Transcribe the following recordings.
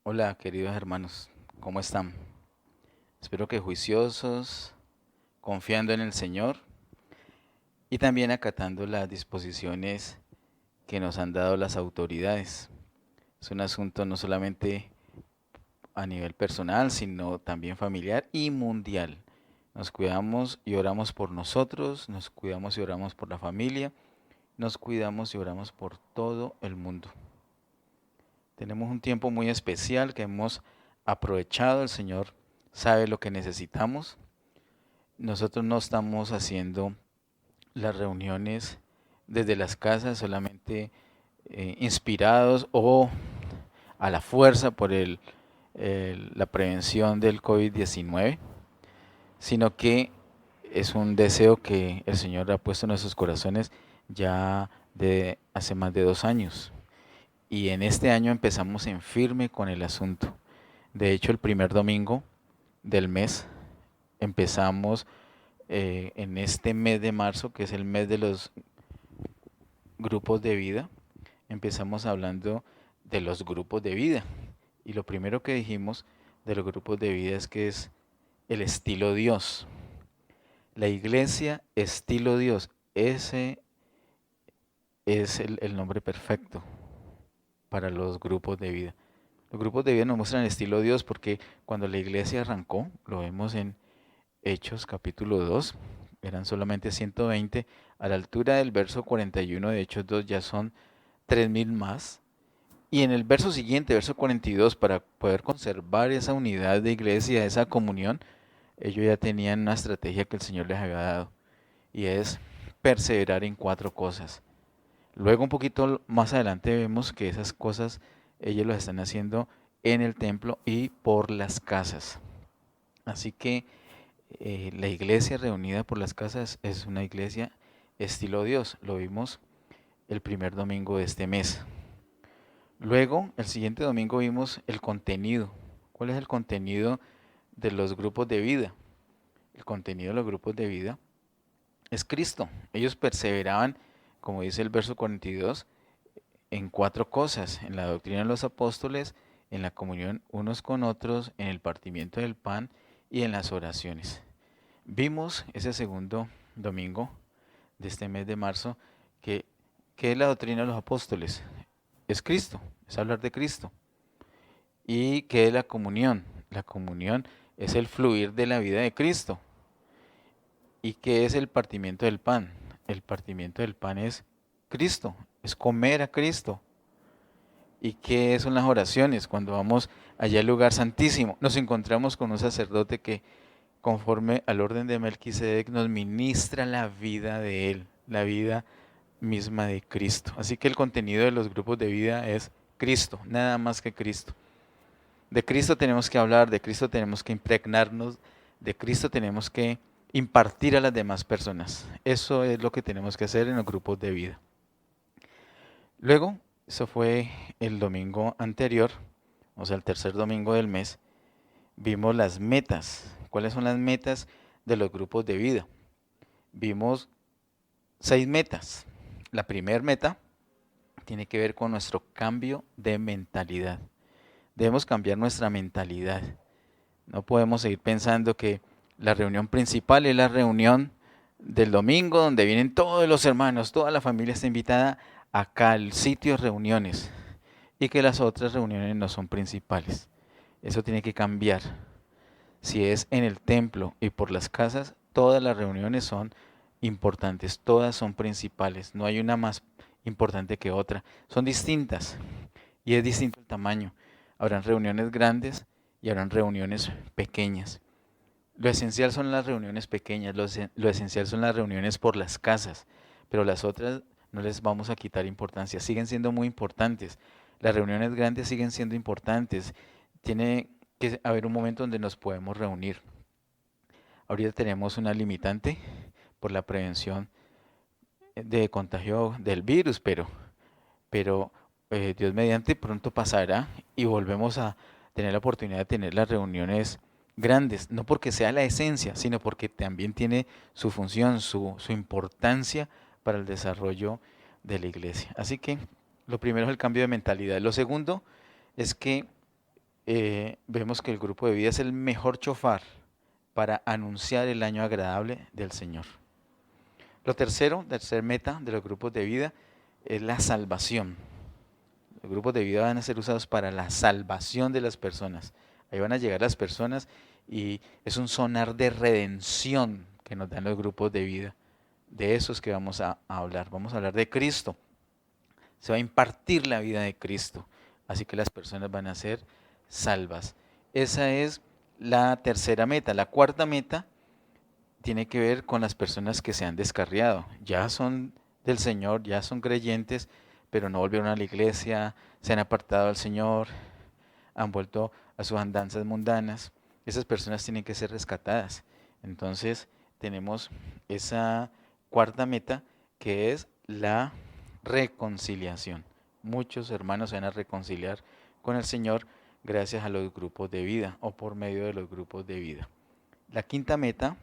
Hola, queridos hermanos, ¿cómo están? Espero que juiciosos, confiando en el Señor y también acatando las disposiciones que nos han dado las autoridades. Es un asunto no solamente a nivel personal, sino también familiar y mundial. Nos cuidamos y oramos por nosotros, nos cuidamos y oramos por la familia, nos cuidamos y oramos por todo el mundo. Tenemos un tiempo muy especial que hemos aprovechado. El Señor sabe lo que necesitamos. Nosotros no estamos haciendo las reuniones desde las casas solamente inspirados o a la fuerza por la prevención del COVID-19, sino que es un deseo que el Señor ha puesto en nuestros corazones ya de hace más de 2 años. Y en este año empezamos en firme con el asunto. De hecho, el primer domingo del mes empezamos en este mes de marzo, que es el mes de los grupos de vida. Empezamos hablando de los grupos de vida. Y lo primero que dijimos de los grupos de vida es que es el estilo Dios. La iglesia estilo Dios. Ese es el nombre perfecto para los grupos de vida. Los grupos de vida nos muestran el estilo Dios porque cuando la iglesia arrancó, lo vemos en Hechos capítulo 2, eran solamente 120, a la altura del verso 41 de Hechos 2 ya son 3000 más. Y en el verso siguiente, verso 42, para poder conservar esa unidad de iglesia, esa comunión, ellos ya tenían una estrategia que el Señor les había dado, y es perseverar en 4 cosas. Luego un poquito más adelante vemos que esas cosas ellos lo están haciendo en el templo y por las casas. Así que la iglesia reunida por las casas es una iglesia estilo Dios. Lo vimos el primer domingo de este mes. Luego, el siguiente domingo vimos el contenido. ¿Cuál es el contenido de los grupos de vida? El contenido de los grupos de vida es Cristo. Ellos perseveraban, como dice el verso 42, en 4 cosas: en la doctrina de los apóstoles, en la comunión unos con otros, en el partimiento del pan y en las oraciones. Vimos ese segundo domingo de este mes de marzo que es la doctrina de los apóstoles. Es Cristo, es hablar de Cristo. ¿Y qué es la comunión? La comunión es el fluir de la vida de Cristo. ¿Y qué es el partimiento del pan? El partimiento del pan es Cristo, es comer a Cristo. ¿Y qué son las oraciones? Cuando vamos allá al lugar santísimo, nos encontramos con un sacerdote que, conforme al orden de Melquisedec, nos ministra la vida de él, la vida misma de Cristo. Así que el contenido de los grupos de vida es Cristo, nada más que Cristo. De Cristo tenemos que hablar, de Cristo tenemos que impregnarnos, de Cristo tenemos que impartir a las demás personas. Eso es lo que tenemos que hacer en los grupos de vida. Luego, eso fue el domingo anterior, o sea, el tercer domingo del mes, vimos las metas. ¿Cuáles son las metas de los grupos de vida? Vimos 6 metas. La primera meta tiene que ver con nuestro cambio de mentalidad. Debemos cambiar nuestra mentalidad. No podemos seguir pensando que la reunión principal es la reunión del domingo donde vienen todos los hermanos, toda la familia está invitada acá al sitio de reuniones y que las otras reuniones no son principales. Eso tiene que cambiar. Si es en el templo y por las casas, todas las reuniones son importantes, todas son principales, no hay una más importante que otra, son distintas y es distinto el tamaño. Habrán reuniones grandes y habrán reuniones pequeñas. Lo esencial son las reuniones pequeñas, lo esencial son las reuniones por las casas, pero las otras no les vamos a quitar importancia, siguen siendo muy importantes. Las reuniones grandes siguen siendo importantes. Tiene que haber un momento donde nos podemos reunir. Ahorita tenemos una limitante por la prevención de contagio del virus, pero Dios mediante pronto pasará y volvemos a tener la oportunidad de tener las reuniones grandes, no porque sea la esencia, sino porque también tiene su función, su importancia para el desarrollo de la iglesia. Así que lo primero es el cambio de mentalidad. Lo segundo es que vemos que el grupo de vida es el mejor chofar para anunciar el año agradable del Señor. Lo tercer meta de los grupos de vida es la salvación. Los grupos de vida van a ser usados para la salvación de las personas. Ahí van a llegar las personas y es un sonar de redención que nos dan los grupos de vida. De eso es que vamos a hablar. Vamos a hablar de Cristo. Se va a impartir la vida de Cristo. Así que las personas van a ser salvas. Esa es la tercera meta. La cuarta meta tiene que ver con las personas que se han descarriado. Ya son del Señor, ya son creyentes, pero no volvieron a la iglesia, se han apartado del Señor, han vuelto a sus andanzas mundanas. Esas personas tienen que ser rescatadas. Entonces tenemos esa cuarta meta, que es la reconciliación. Muchos hermanos se van a reconciliar con el Señor gracias a los grupos de vida o por medio de los grupos de vida. La quinta meta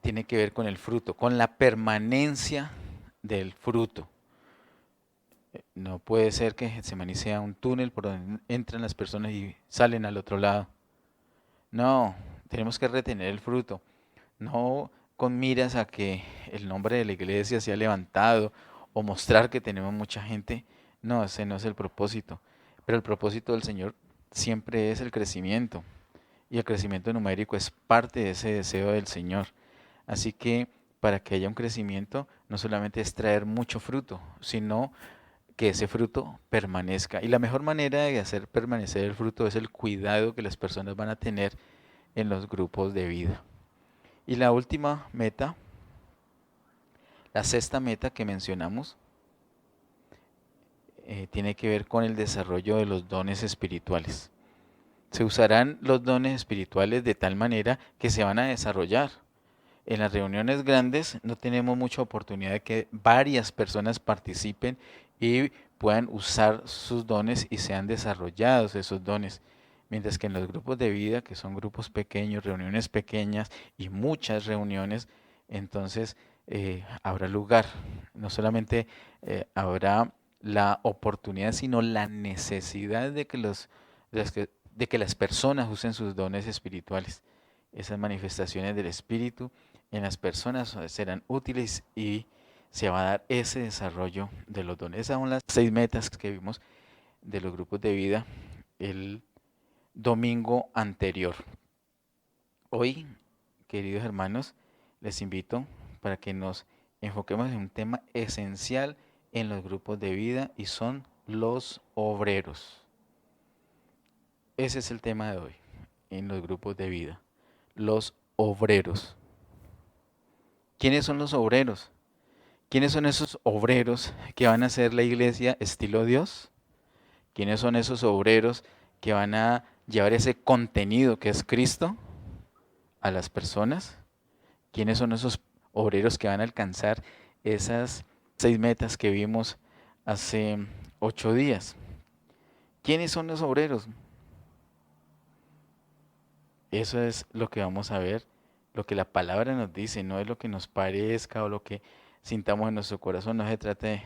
tiene que ver con el fruto, con la permanencia del fruto. No puede ser que Getsemaní sea un túnel por donde entran las personas y salen al otro lado. No, tenemos que retener el fruto. No con miras a que el nombre de la iglesia sea levantado o mostrar que tenemos mucha gente. No, ese no es el propósito. Pero el propósito del Señor siempre es el crecimiento. Y el crecimiento numérico es parte de ese deseo del Señor. Así que para que haya un crecimiento, no solamente es traer mucho fruto, sino que ese fruto permanezca. Y la mejor manera de hacer permanecer el fruto es el cuidado que las personas van a tener en los grupos de vida. Y la última meta, la sexta meta que mencionamos, tiene que ver con el desarrollo de los dones espirituales. Se usarán los dones espirituales de tal manera que se van a desarrollar. En las reuniones grandes no tenemos mucha oportunidad de que varias personas participen y puedan usar sus dones y sean desarrollados esos dones. Mientras que en los grupos de vida, que son grupos pequeños, reuniones pequeñas y muchas reuniones, entonces habrá lugar. No solamente habrá la oportunidad, sino la necesidad de que, de que las personas usen sus dones espirituales. Esas manifestaciones del Espíritu en las personas serán útiles y se va a dar ese desarrollo de los dones. Esas son las 6 metas que vimos de los grupos de vida el domingo anterior. Hoy, queridos hermanos, les invito para que nos enfoquemos en un tema esencial en los grupos de vida y son los obreros. Ese es el tema de hoy en los grupos de vida, los obreros. ¿Quiénes son los obreros? ¿Quiénes son esos obreros que van a hacer la iglesia estilo Dios? ¿Quiénes son esos obreros que van a llevar ese contenido que es Cristo a las personas? ¿Quiénes son esos obreros que van a alcanzar esas 6 metas que vimos hace 8 días? ¿Quiénes son los obreros? Eso es lo que vamos a ver, lo que la palabra nos dice, no es lo que nos parezca o lo que sintamos en nuestro corazón. No se trata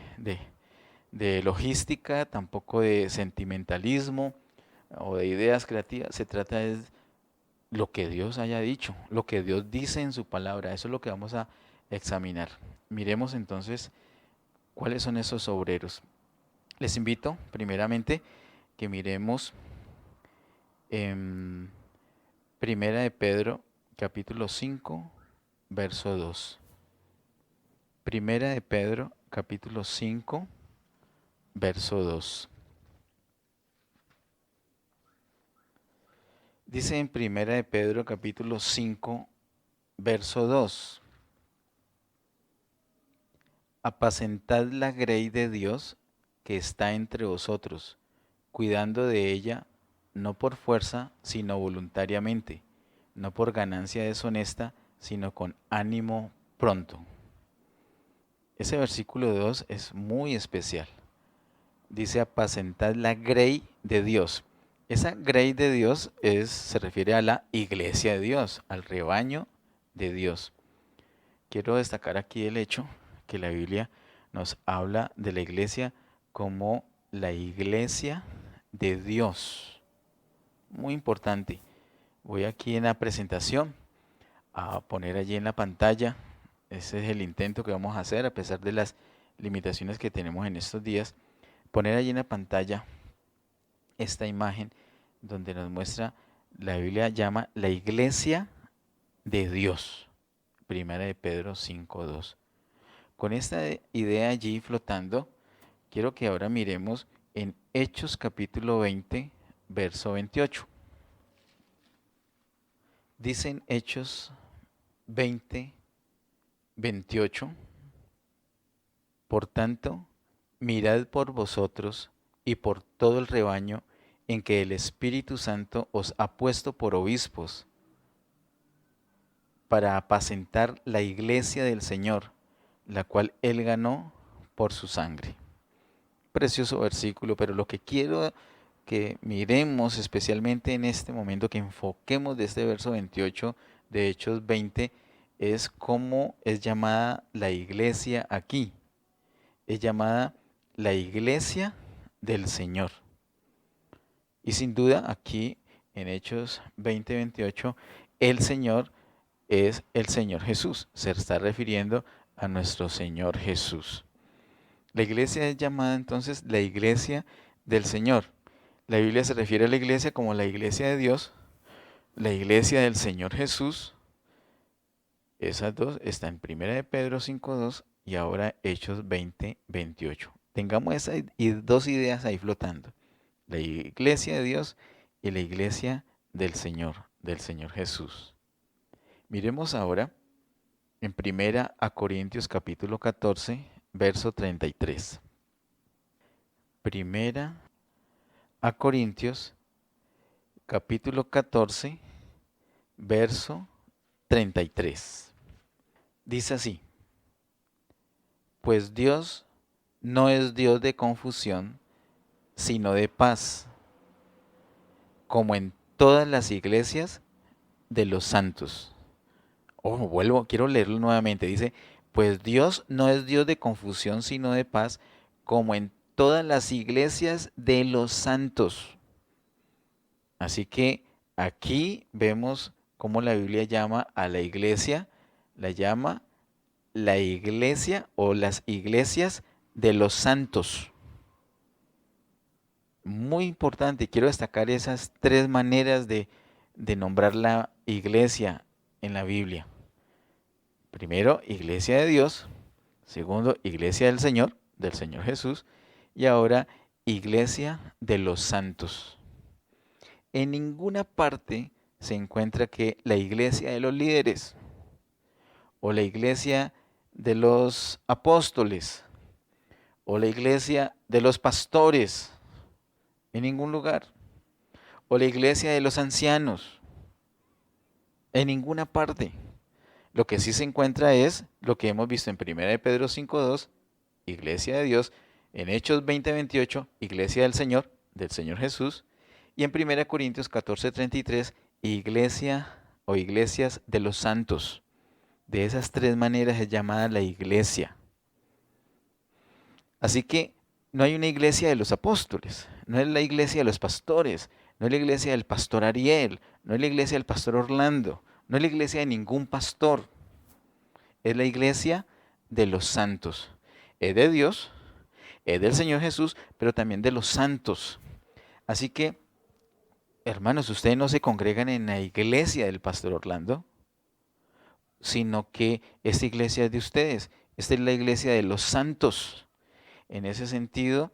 de logística, tampoco de sentimentalismo o de ideas creativas. Se trata de lo que Dios haya dicho, lo que Dios dice en su palabra. Eso es lo que vamos a examinar. Miremos entonces cuáles son esos obreros. Les invito primeramente que miremos en Primera de Pedro, capítulo 5, verso 2. Primera de Pedro, capítulo 5, verso 2. Dice en Primera de Pedro, capítulo 5, verso 2. Apacentad la grey de Dios que está entre vosotros, cuidando de ella, no por fuerza, sino voluntariamente, no por ganancia deshonesta, sino con ánimo pronto. Ese versículo 2 es muy especial. Dice apacentad la grey de Dios. Esa grey de Dios se refiere a la iglesia de Dios, al rebaño de Dios. Quiero destacar aquí el hecho que la Biblia nos habla de la iglesia como la iglesia de Dios. Muy importante. Voy aquí en la presentación a poner allí en la pantalla. Ese es el intento que vamos a hacer a pesar de las limitaciones que tenemos en estos días. Poner allí en la pantalla esta imagen donde nos muestra, la Biblia llama la iglesia de Dios. Primera de Pedro 5:2. Con esta idea allí flotando, quiero que ahora miremos en Hechos capítulo 20, verso 28. Dicen Hechos 20, 28. Por tanto, mirad por vosotros y por todo el rebaño en que el Espíritu Santo os ha puesto por obispos, para apacentar la iglesia del Señor, la cual Él ganó por su sangre. Precioso versículo, pero lo que quiero que miremos especialmente en este momento, que enfoquemos de este verso 28 de Hechos 20, es cómo es llamada la iglesia aquí. Es llamada la iglesia del Señor. Y sin duda aquí en Hechos 20:28, el Señor es el Señor Jesús. Se está refiriendo a nuestro Señor Jesús. La iglesia es llamada entonces la iglesia del Señor. La Biblia se refiere a la iglesia como la iglesia de Dios, la iglesia del Señor Jesús. Esas dos están en 1 de Pedro 5:2 y ahora Hechos 20:28. Tengamos esas dos ideas ahí flotando. La iglesia de Dios y la iglesia del Señor Jesús. Miremos ahora en 1 Corintios capítulo 14, verso 33. 1 Corintios capítulo 14, verso 33. Dice así: pues Dios no es Dios de confusión, sino de paz, como en todas las iglesias de los santos. Quiero leerlo nuevamente. Dice, pues Dios no es Dios de confusión, sino de paz, como en todas las iglesias de los santos. Así que aquí vemos cómo la Biblia llama a la iglesia, la llama la iglesia o las iglesias de los santos. Muy importante, quiero destacar esas tres maneras de nombrar la iglesia en la Biblia. Primero, iglesia de Dios. Segundo, iglesia del Señor Jesús. Y ahora, iglesia de los santos. En ninguna parte se encuentra que la iglesia de los líderes o la iglesia de los apóstoles o la iglesia de los pastores, en ningún lugar, o la iglesia de los ancianos, en ninguna parte. Lo que sí se encuentra es lo que hemos visto en 1 de Pedro 5:2, iglesia de Dios, en Hechos 20:28, iglesia del Señor Jesús, y en 1 Corintios 14:33, iglesia o iglesias de los santos. De esas tres maneras es llamada la iglesia. Así que no hay una iglesia de los apóstoles, no es la iglesia de los pastores, no es la iglesia del pastor Ariel, no es la iglesia del pastor Orlando, no es la iglesia de ningún pastor. Es la iglesia de los santos. Es de Dios, es del Señor Jesús, pero también de los santos. Así que, hermanos, ustedes no se congregan en la iglesia del pastor Orlando, sino que esta iglesia es de ustedes. Esta es la iglesia de los santos. En ese sentido,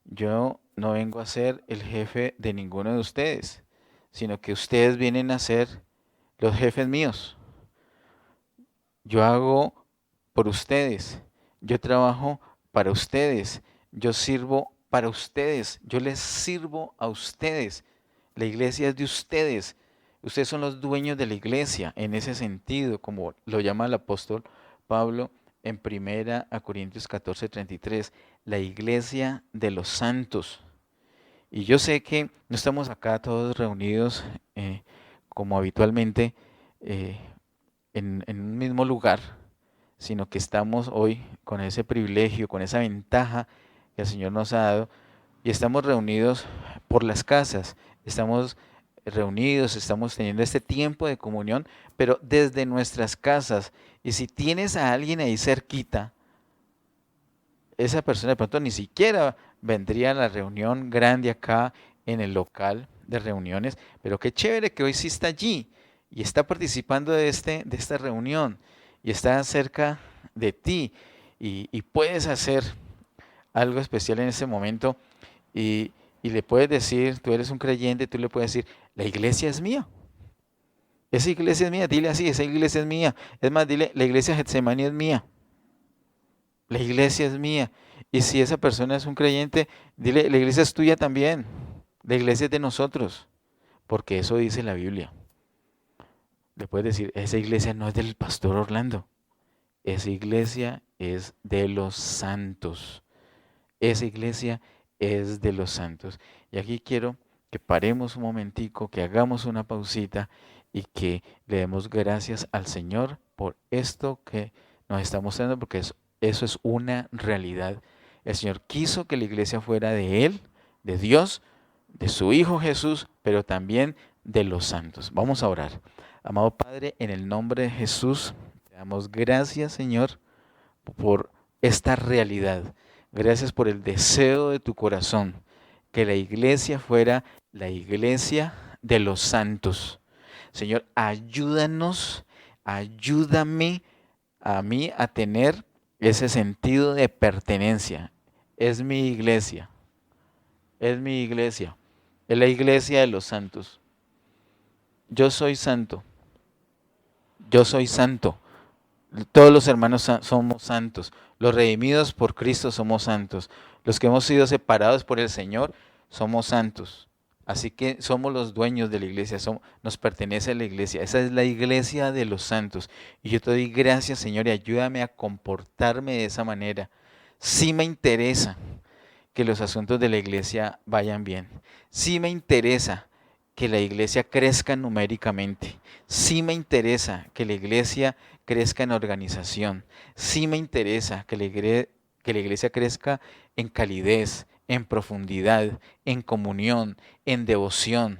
yo no vengo a ser el jefe de ninguno de ustedes, sino que ustedes vienen a ser los jefes míos. Yo hago por ustedes, yo trabajo para ustedes, yo sirvo para ustedes, yo les sirvo a ustedes. La iglesia es de ustedes. Ustedes son los dueños de la iglesia en ese sentido, como lo llama el apóstol Pablo en 1 Corintios 14:33, la iglesia de los santos. Y yo sé que no estamos acá todos reunidos como habitualmente en un mismo lugar, sino que estamos hoy con ese privilegio, con esa ventaja que el Señor nos ha dado, y estamos reunidos por las casas, estamos reunidos, estamos teniendo este tiempo de comunión, pero desde nuestras casas. Y si tienes a alguien ahí cerquita, esa persona de pronto ni siquiera vendría a la reunión grande acá en el local de reuniones, pero qué chévere que hoy sí está allí y está participando de esta reunión y está cerca de ti y puedes hacer algo especial en ese momento y, y le puedes decir, tú eres un creyente, tú le puedes decir, la iglesia es mía. Esa iglesia es mía, dile así, esa iglesia es mía. Es más, dile, la iglesia Getsemaní es mía. La iglesia es mía. Y si esa persona es un creyente, dile, la iglesia es tuya también. La iglesia es de nosotros, porque eso dice la Biblia. Le puedes decir, esa iglesia no es del pastor Orlando. Esa iglesia es de los santos. Esa iglesia es de los santos. Y aquí quiero que paremos un momentico, que hagamos una pausita y que le demos gracias al Señor por esto que nos está mostrando, porque eso es una realidad. El Señor quiso que la iglesia fuera de Él, de Dios, de su Hijo Jesús, pero también de los santos. Vamos a orar. Amado Padre, en el nombre de Jesús, te damos gracias, Señor, por esta realidad. Gracias por el deseo de tu corazón, que la iglesia fuera la iglesia de los santos. Señor, ayúdanos, ayúdame a mí a tener ese sentido de pertenencia. Es mi iglesia, es mi iglesia, es la iglesia de los santos. Yo soy santo, yo soy santo. Todos los hermanos somos santos. Los redimidos por Cristo somos santos. Los que hemos sido separados por el Señor somos santos. Así que somos los dueños de la iglesia, nos pertenece a la iglesia. Esa es la iglesia de los santos. Y yo te doy gracias, Señor, y ayúdame a comportarme de esa manera. Sí me interesa que los asuntos de la iglesia vayan bien. Sí me interesa que la iglesia crezca numéricamente. Sí me interesa que la iglesia crezca en organización. Sí me interesa que que la iglesia crezca en calidez, en profundidad, en comunión, en devoción,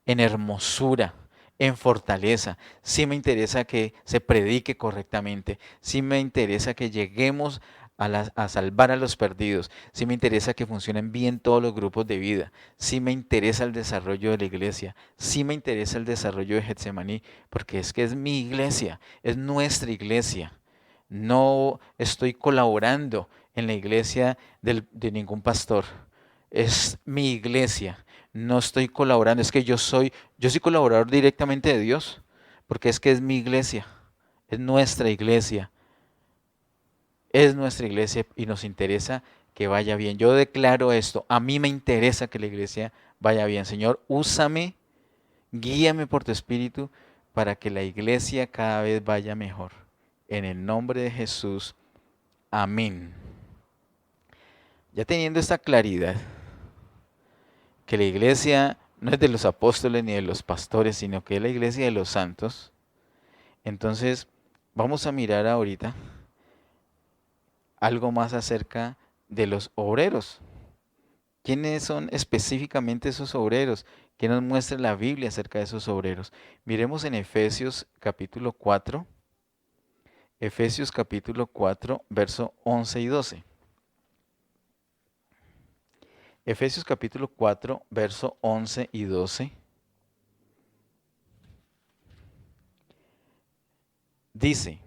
en hermosura, en fortaleza. Sí me interesa que se predique correctamente. Sí me interesa que lleguemos a salvar a los perdidos. Sí me interesa que funcionen bien todos los grupos de vida. Sí me interesa el desarrollo de la iglesia. Sí me interesa el desarrollo de Getsemaní, porque es que es mi iglesia, es nuestra iglesia. No estoy colaborando en la iglesia de ningún pastor. Es mi iglesia. No estoy colaborando. Es que yo soy colaborador directamente de Dios, porque es que es mi iglesia, es nuestra iglesia. Es nuestra iglesia y nos interesa que vaya bien. Yo declaro esto, a mí me interesa que la iglesia vaya bien. Señor, úsame, guíame por tu espíritu para que la iglesia cada vez vaya mejor. En el nombre de Jesús, amén. Ya teniendo esta claridad, que la iglesia no es de los apóstoles ni de los pastores, sino que es la iglesia de los santos, entonces vamos a mirar ahorita algo más acerca de los obreros. ¿Quiénes son específicamente esos obreros? ¿Qué nos muestra la Biblia acerca de esos obreros? Miremos en Efesios capítulo 4, Efesios capítulo 4, verso 11 y 12. Efesios capítulo 4, verso 11 y 12. Dice,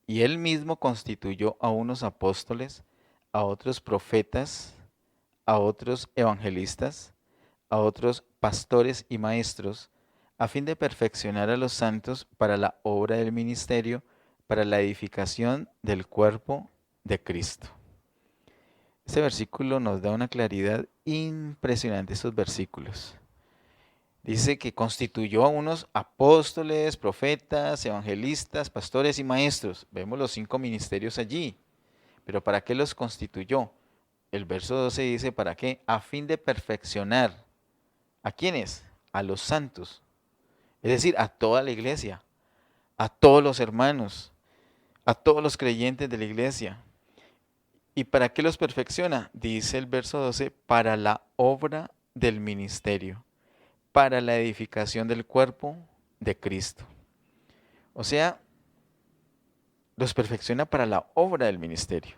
y él mismo constituyó a unos apóstoles, a otros profetas, a otros evangelistas, a otros pastores y maestros, a fin de perfeccionar a los santos para la obra del ministerio, para la edificación del cuerpo de Cristo. Este versículo nos da una claridad impresionante, estos versículos. Dice que constituyó a unos apóstoles, profetas, evangelistas, pastores y maestros. Vemos los 5 ministerios allí. Pero ¿para qué los constituyó? El verso 12 dice, ¿para qué? A fin de perfeccionar. ¿A quiénes? A los santos. Es decir, a toda la iglesia, a todos los hermanos, a todos los creyentes de la iglesia. ¿Y para qué los perfecciona? Dice el verso 12, para la obra del ministerio, para la edificación del cuerpo de Cristo. O sea, los perfecciona para la obra del ministerio.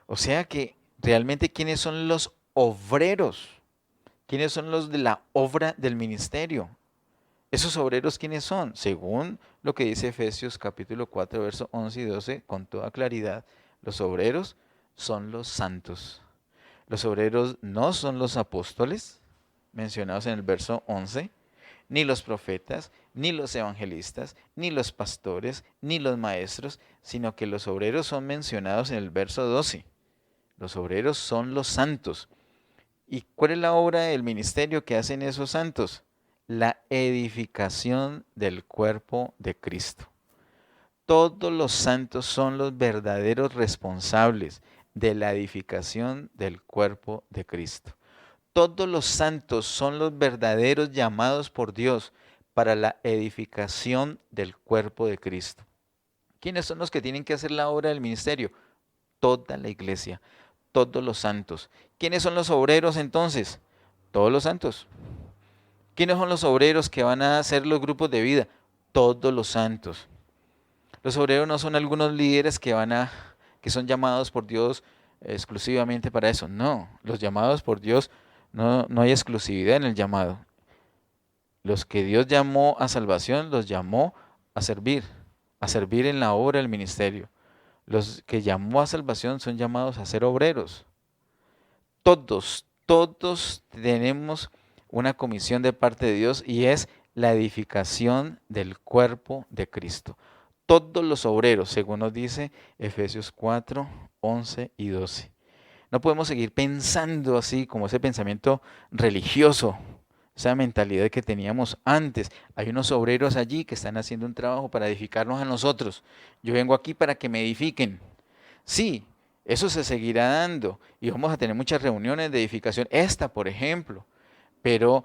O sea que realmente, ¿quiénes son los obreros? ¿Quiénes son los de la obra del ministerio? ¿Esos obreros quiénes son? Según lo que dice Efesios capítulo 4, versos 11 y 12, con toda claridad, los obreros son los santos. Los obreros no son los apóstoles, mencionados en el verso 11, ni los profetas, ni los evangelistas, ni los pastores, ni los maestros, sino que los obreros son mencionados en el verso 12. Los obreros son los santos. ¿Y cuál es la obra del ministerio que hacen esos santos? La edificación del cuerpo de Cristo. Todos los santos son los verdaderos responsables de la edificación del cuerpo de Cristo. Todos los santos son los verdaderos llamados por Dios para la edificación del cuerpo de Cristo. ¿Quiénes son los que tienen que hacer la obra del ministerio? Toda la iglesia, todos los santos. ¿Quiénes son los obreros entonces? Todos los santos. ¿Quiénes son los obreros que van a hacer los grupos de vida? Todos los santos. Los obreros no son algunos líderes que son llamados por Dios exclusivamente para eso. No, los llamados por Dios no hay exclusividad en el llamado. Los que Dios llamó a salvación los llamó a servir en la obra del ministerio. Los que llamó a salvación son llamados a ser obreros. Todos tenemos una comisión de parte de Dios y es la edificación del cuerpo de Cristo. Todos los obreros, según nos dice Efesios 4, 11 y 12. No podemos seguir pensando así como ese pensamiento religioso, esa mentalidad que teníamos antes. Hay unos obreros allí que están haciendo un trabajo para edificarnos a nosotros. Yo vengo aquí para que me edifiquen. Sí, eso se seguirá dando y vamos a tener muchas reuniones de edificación. Esta, por ejemplo, pero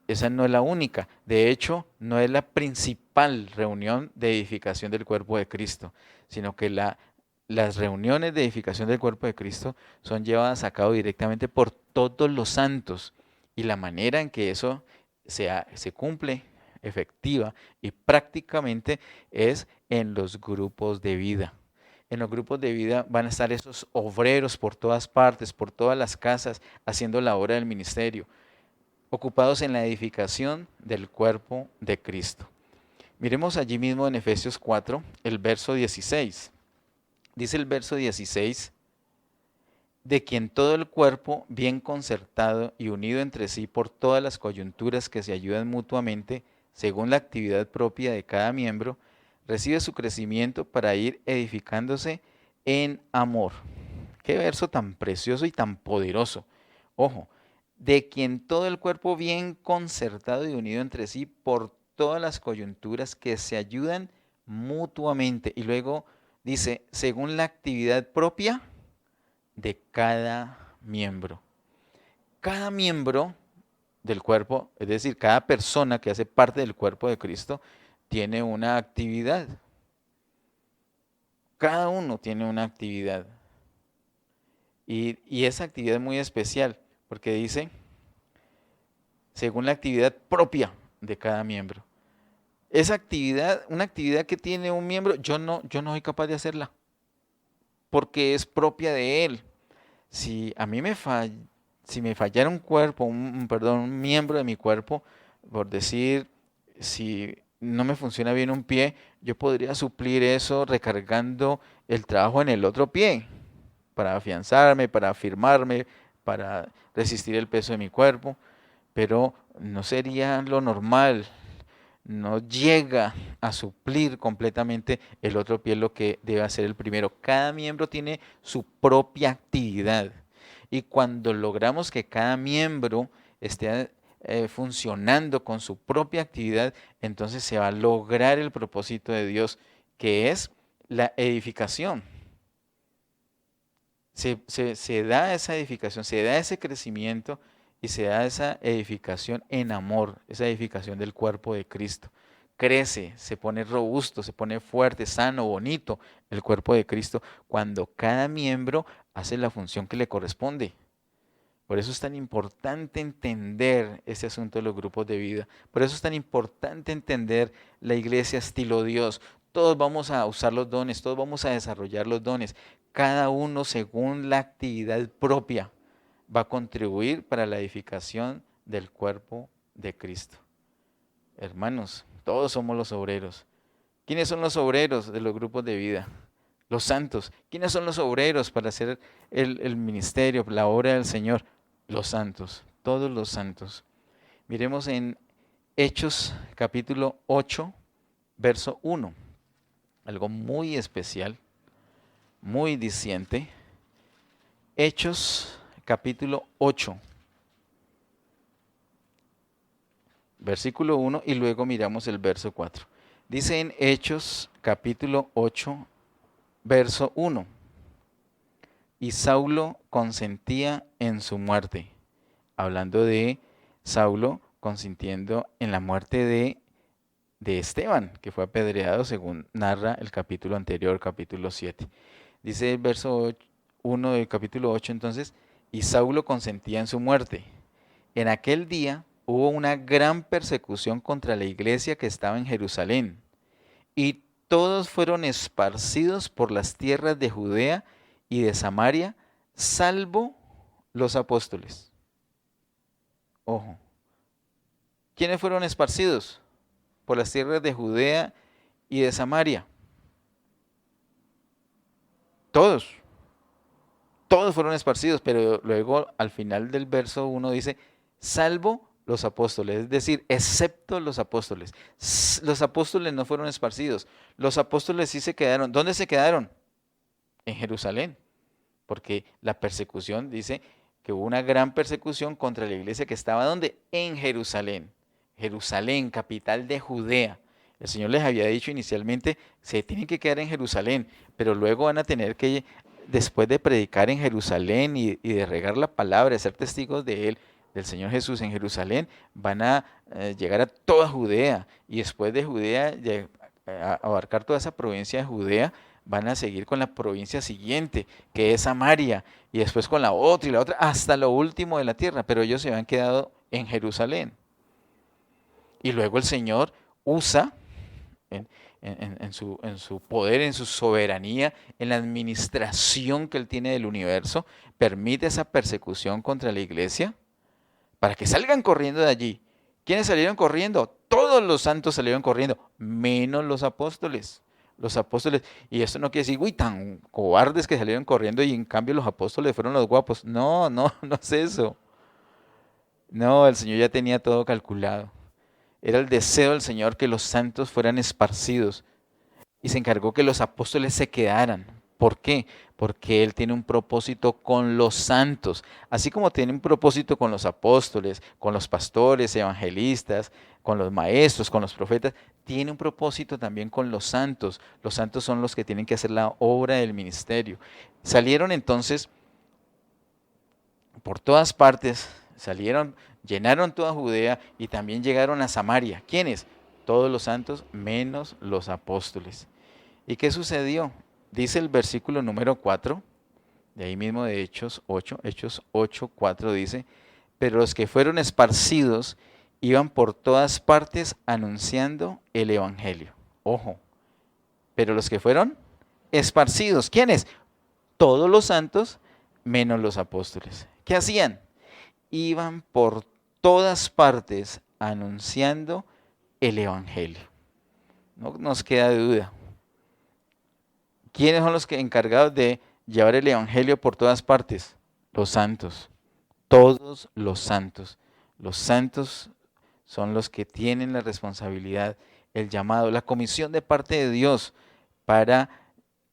esa no es la única. De hecho, no es la principal reunión de edificación del cuerpo de Cristo, sino que las reuniones de edificación del cuerpo de Cristo son llevadas a cabo directamente por todos los santos. Y la manera en que eso se cumple efectiva y prácticamente es en los grupos de vida. En los grupos de vida van a estar esos obreros por todas partes, por todas las casas, haciendo la obra del ministerio, ocupados en la edificación del cuerpo de Cristo. Miremos allí mismo en Efesios 4, el verso 16. Dice el verso 16, de quien todo el cuerpo, bien concertado y unido entre sí por todas las coyunturas que se ayudan mutuamente, según la actividad propia de cada miembro, recibe su crecimiento para ir edificándose en amor. Qué verso tan precioso y tan poderoso. Ojo, de quien todo el cuerpo bien concertado y unido entre sí por todas las coyunturas que se ayudan mutuamente. Y luego dice, según la actividad propia de cada miembro. Cada miembro del cuerpo, es decir, cada persona que hace parte del cuerpo de Cristo, tiene una actividad. Cada uno tiene una actividad. Y esa actividad es muy especial, porque dice, según la actividad propia de cada miembro. Esa actividad, una actividad que tiene un miembro, yo no soy capaz de hacerla, porque es propia de él. Si a mí si me fallara un cuerpo, un miembro de mi cuerpo, por decir, si no me funciona bien un pie, yo podría suplir eso recargando el trabajo en el otro pie, para afianzarme, para afirmarme, para resistir el peso de mi cuerpo, pero no sería lo normal, no llega a suplir completamente el otro pie lo que debe hacer el primero. Cada miembro tiene su propia actividad y cuando logramos que cada miembro esté funcionando con su propia actividad, entonces se va a lograr el propósito de Dios, que es la edificación. Se da esa edificación, se da ese crecimiento y se da esa edificación en amor, esa edificación del cuerpo de Cristo. crece, se pone robusto, se pone fuerte, sano, bonito el cuerpo de Cristo cuando cada miembro hace la función que le corresponde. Por eso es tan importante entender ese asunto de los grupos de vida. Por eso es tan importante entender la iglesia estilo Dios. Todos vamos a usar los dones, todos vamos a desarrollar los dones. Cada uno según la actividad propia va a contribuir para la edificación del cuerpo de Cristo. Hermanos, todos somos los obreros. ¿Quiénes son los obreros de los grupos de vida? Los santos. ¿Quiénes son los obreros para hacer el ministerio, la obra del Señor? Los santos, todos los santos. Miremos en Hechos capítulo 8, verso 1. Algo muy especial, muy diciente. Hechos capítulo 8, versículo 1 y luego miramos el verso 4. Dice en Hechos capítulo 8, verso 1. Y Saulo consentía en su muerte. Hablando de Saulo consintiendo en la muerte de Esteban, que fue apedreado según narra el capítulo anterior, capítulo 7. Dice el verso 1 del capítulo 8 entonces, y Saulo consentía en su muerte. En aquel día hubo una gran persecución contra la iglesia que estaba en Jerusalén, y todos fueron esparcidos por las tierras de Judea y de Samaria, salvo los apóstoles. Ojo, ¿quiénes fueron esparcidos por las tierras de Judea y de Samaria? Todos, todos fueron esparcidos, pero luego al final del verso 1 dice, salvo los apóstoles, es decir, excepto los apóstoles. Los apóstoles no fueron esparcidos, los apóstoles sí se quedaron. ¿Dónde se quedaron? En Jerusalén, porque la persecución dice que hubo una gran persecución contra la iglesia que estaba ¿dónde? En Jerusalén. Jerusalén, capital de Judea. El Señor les había dicho inicialmente, se tienen que quedar en Jerusalén, pero luego van a tener que, después de predicar en Jerusalén y de regar la palabra, de ser testigos de Él, del Señor Jesús en Jerusalén, van a llegar a toda Judea y después de Judea, a abarcar toda esa provincia de Judea, van a seguir con la provincia siguiente, que es Samaria, y después con la otra y la otra, hasta lo último de la tierra, pero ellos se habían quedado en Jerusalén. Y luego el Señor usa en su poder, en su soberanía, en la administración que Él tiene del universo, permite esa persecución contra la iglesia para que salgan corriendo de allí. ¿Quiénes salieron corriendo? Todos los santos salieron corriendo, menos los apóstoles. Los apóstoles, y esto no quiere decir, uy, tan cobardes que salieron corriendo y en cambio los apóstoles fueron los guapos. No, no, no es eso. No, el Señor ya tenía todo calculado. Era el deseo del Señor que los santos fueran esparcidos y se encargó que los apóstoles se quedaran. ¿Por qué? Porque Él tiene un propósito con los santos, así como tiene un propósito con los apóstoles, con los pastores, evangelistas, con los maestros, con los profetas, tiene un propósito también con los santos. Los santos son los que tienen que hacer la obra del ministerio. Salieron entonces por todas partes, salieron, llenaron toda Judea y también llegaron a Samaria. ¿Quiénes? Todos los santos menos los apóstoles. ¿Y qué sucedió? Dice el versículo número 4, de ahí mismo de Hechos 8, 4 dice, pero los que fueron esparcidos iban por todas partes anunciando el evangelio. Ojo, pero los que fueron esparcidos, ¿quiénes? Todos los santos menos los apóstoles. ¿Qué hacían? Iban por todas partes anunciando el evangelio. No nos queda duda. ¿Quiénes son los encargados de llevar el evangelio por todas partes? Los santos. Todos los santos. Los santos son los que tienen la responsabilidad, el llamado, la comisión de parte de Dios para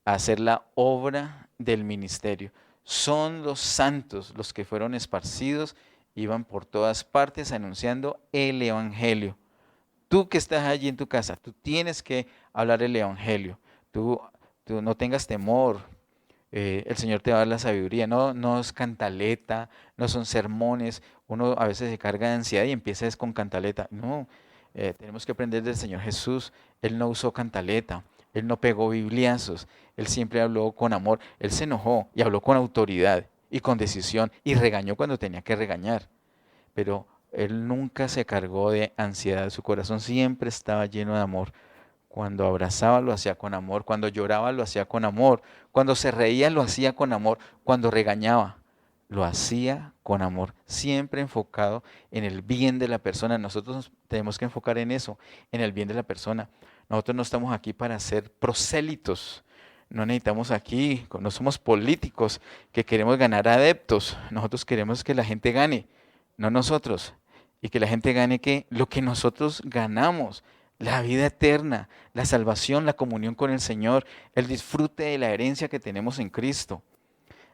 hacer la obra del ministerio. Son los santos los que fueron esparcidos, iban por todas partes anunciando el evangelio. Tú que estás allí en tu casa, tú tienes que hablar el evangelio. Tú no tengas temor. El Señor te va a dar la sabiduría. No, no es cantaleta, no son sermones. Uno a veces se carga de ansiedad y empieza con cantaleta. No, Tenemos que aprender del Señor Jesús. Él no usó cantaleta, Él no pegó bibliazos, Él siempre habló con amor. Él se enojó y habló con autoridad y con decisión y regañó cuando tenía que regañar. Pero Él nunca se cargó de ansiedad. Su corazón siempre estaba lleno de amor. Cuando abrazaba lo hacía con amor, cuando lloraba lo hacía con amor, cuando se reía lo hacía con amor, cuando regañaba lo hacía con amor, siempre enfocado en el bien de la persona. Nosotros nos tenemos que enfocar en eso, en el bien de la persona. Nosotros no estamos aquí para ser prosélitos, no necesitamos aquí, no somos políticos que queremos ganar adeptos. Nosotros queremos que la gente gane, no nosotros, y que la gente gane que lo que nosotros ganamos, la vida eterna, la salvación, la comunión con el Señor, el disfrute de la herencia que tenemos en Cristo.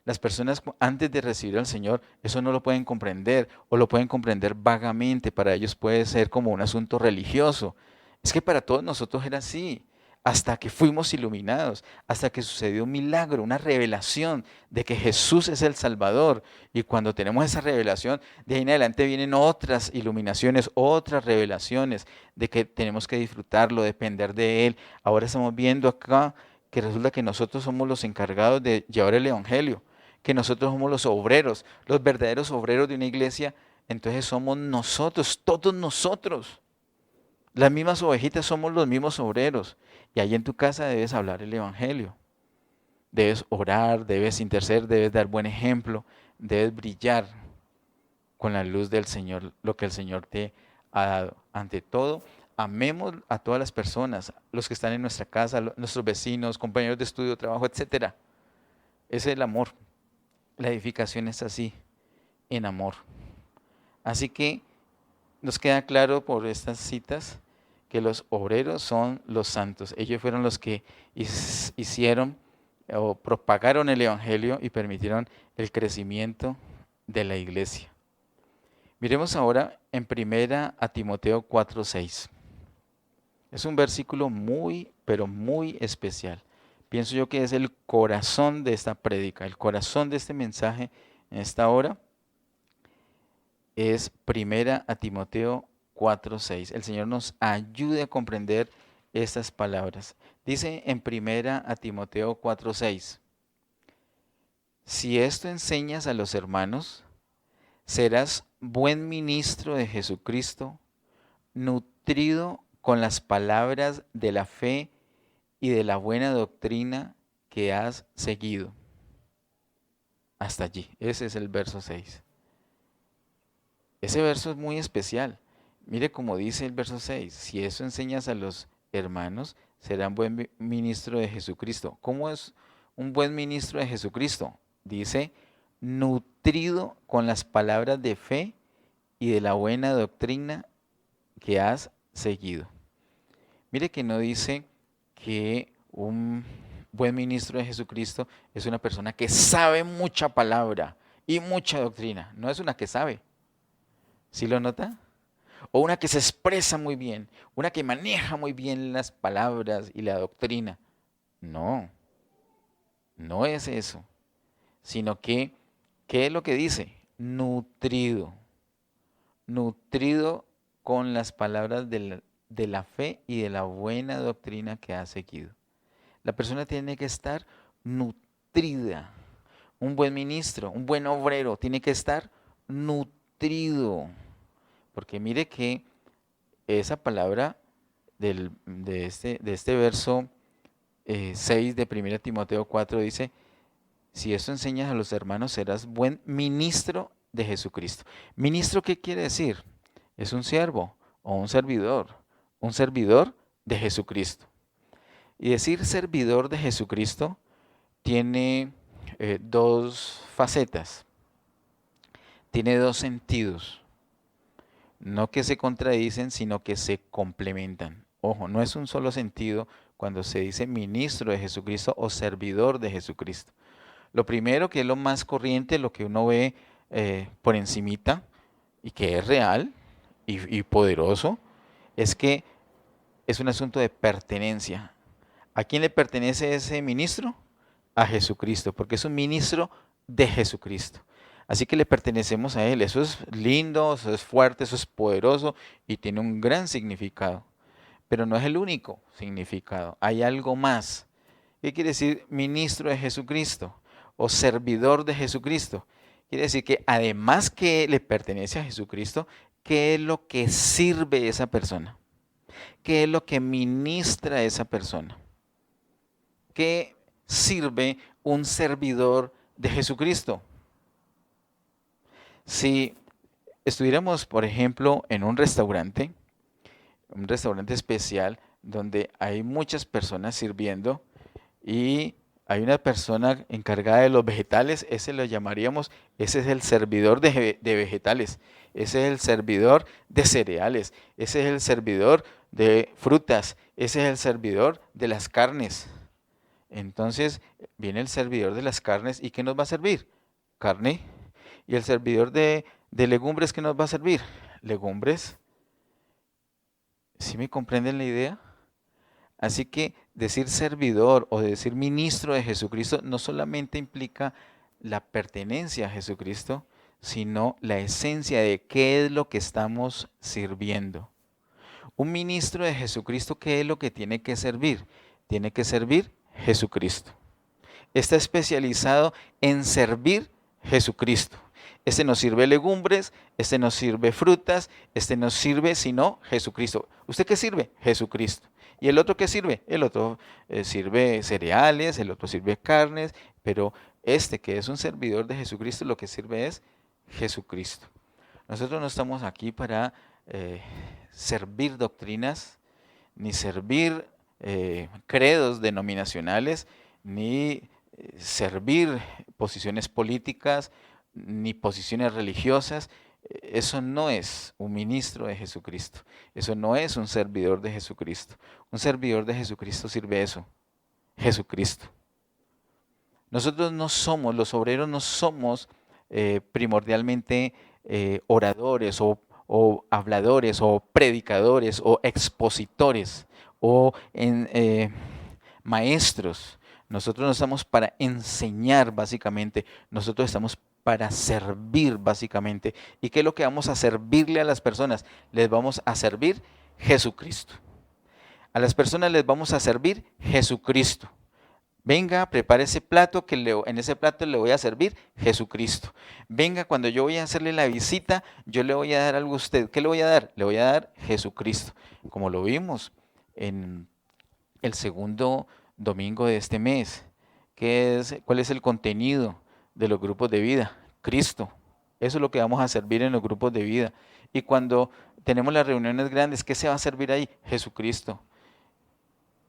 Las personas antes de recibir al Señor eso no lo pueden comprender o lo pueden comprender vagamente. Para ellos puede ser como un asunto religioso. Es que para todos nosotros era así. Hasta que fuimos iluminados, hasta que sucedió un milagro, una revelación de que Jesús es el Salvador. Y cuando tenemos esa revelación, de ahí en adelante vienen otras iluminaciones, otras revelaciones de que tenemos que disfrutarlo, depender de Él. Ahora estamos viendo acá que resulta que nosotros somos los encargados de llevar el Evangelio, que nosotros somos los obreros, los verdaderos obreros de una iglesia. Entonces somos nosotros, todos nosotros. Las mismas ovejitas somos los mismos obreros. Y ahí en tu casa debes hablar el Evangelio. Debes orar, debes interceder, debes dar buen ejemplo, debes brillar con la luz del Señor, lo que el Señor te ha dado. Ante todo, amemos a todas las personas, los que están en nuestra casa, nuestros vecinos, compañeros de estudio, trabajo, etcétera. Ese es el amor. La edificación es así, en amor. Así que nos queda claro por estas citas que los obreros son los santos. Ellos fueron los que hicieron o propagaron el Evangelio y permitieron el crecimiento de la iglesia. Miremos ahora en primera a Timoteo 4:6. Es un versículo muy, pero muy especial. Pienso yo que es el corazón de esta prédica, el corazón de este mensaje en esta hora. Es primera a Timoteo 4:6. El Señor nos ayude a comprender estas palabras. Dice en primera a Timoteo 4:6: si esto enseñas a los hermanos, serás buen ministro de Jesucristo, nutrido con las palabras de la fe y de la buena doctrina que has seguido. Hasta allí, ese es el verso 6. Ese verso es muy especial. Mire cómo dice el verso 6. Si eso enseñas a los hermanos, serán buen ministro de Jesucristo. ¿Cómo es un buen ministro de Jesucristo? Dice, nutrido con las palabras de fe y de la buena doctrina que has seguido. Mire que no dice que un buen ministro de Jesucristo es una persona que sabe mucha palabra y mucha doctrina. No es una que sabe. ¿Sí lo nota? O una que se expresa muy bien, una que maneja muy bien las palabras y la doctrina. No, no es eso, sino que, ¿qué es lo que dice? Nutrido, nutrido con las palabras de la fe y de la buena doctrina que ha seguido. La persona tiene que estar nutrida. Un buen ministro, un buen obrero, tiene que estar nutrido. Porque mire que esa palabra de este verso 6 de 1 Timoteo 4 dice, si esto enseñas a los hermanos, serás buen ministro de Jesucristo. ¿Ministro qué quiere decir? Es un siervo o un servidor de Jesucristo. Y decir servidor de Jesucristo tiene dos facetas, tiene dos sentidos. No que se contradicen, sino que se complementan. Ojo, no es un solo sentido cuando se dice ministro de Jesucristo o servidor de Jesucristo. Lo primero, que es lo más corriente, lo que uno ve por encimita y que es real y poderoso, es que es un asunto de pertenencia. ¿A quién le pertenece ese ministro? A Jesucristo, porque es un ministro de Jesucristo. Así que le pertenecemos a Él. Eso es lindo, eso es fuerte, eso es poderoso y tiene un gran significado. Pero no es el único significado. Hay algo más. ¿Qué quiere decir ministro de Jesucristo o servidor de Jesucristo? Quiere decir que además que le pertenece a Jesucristo, ¿qué es lo que sirve esa persona? ¿Qué es lo que ministra esa persona? ¿Qué sirve un servidor de Jesucristo? Si estuviéramos, por ejemplo, en un restaurante especial, donde hay muchas personas sirviendo y hay una persona encargada de los vegetales, ese lo llamaríamos, ese es el servidor de vegetales, ese es el servidor de cereales, ese es el servidor de frutas, ese es el servidor de las carnes. Entonces viene el servidor de las carnes y ¿qué nos va a servir? Carne. ¿Y el servidor de legumbres qué nos va a servir? Legumbres. ¿Sí me comprenden la idea? Así que decir servidor o decir ministro de Jesucristo no solamente implica la pertenencia a Jesucristo, sino la esencia de qué es lo que estamos sirviendo. Un ministro de Jesucristo, ¿qué es lo que tiene que servir? Tiene que servir Jesucristo. Está especializado en servir Jesucristo. Este nos sirve legumbres, este nos sirve frutas, este nos sirve sino Jesucristo. ¿Usted qué sirve? Jesucristo. ¿Y el otro qué sirve? El otro sirve cereales, el otro sirve carnes, pero este que es un servidor de Jesucristo lo que sirve es Jesucristo. Nosotros no estamos aquí para servir doctrinas, ni servir credos denominacionales, ni servir posiciones políticas, ni posiciones religiosas. Eso no es un ministro de Jesucristo. Eso no es un servidor de Jesucristo. Un servidor de Jesucristo sirve eso, Jesucristo. Nosotros no somos, los obreros no somos primordialmente oradores o habladores o predicadores o expositores o maestros. Nosotros no estamos para enseñar básicamente, nosotros estamos para servir básicamente. ¿Y qué es lo que vamos a servirle a las personas? Les vamos a servir Jesucristo. A las personas les vamos a servir Jesucristo. Venga, prepare ese plato que en ese plato le voy a servir Jesucristo. Venga, cuando yo voy a hacerle la visita, yo le voy a dar algo a usted. ¿Qué le voy a dar? Le voy a dar Jesucristo. Como lo vimos en el segundo domingo de este mes. ¿Cuál es el contenido de los grupos de vida? Cristo. Eso es lo que vamos a servir en los grupos de vida. Y cuando tenemos las reuniones grandes, ¿qué se va a servir ahí? Jesucristo.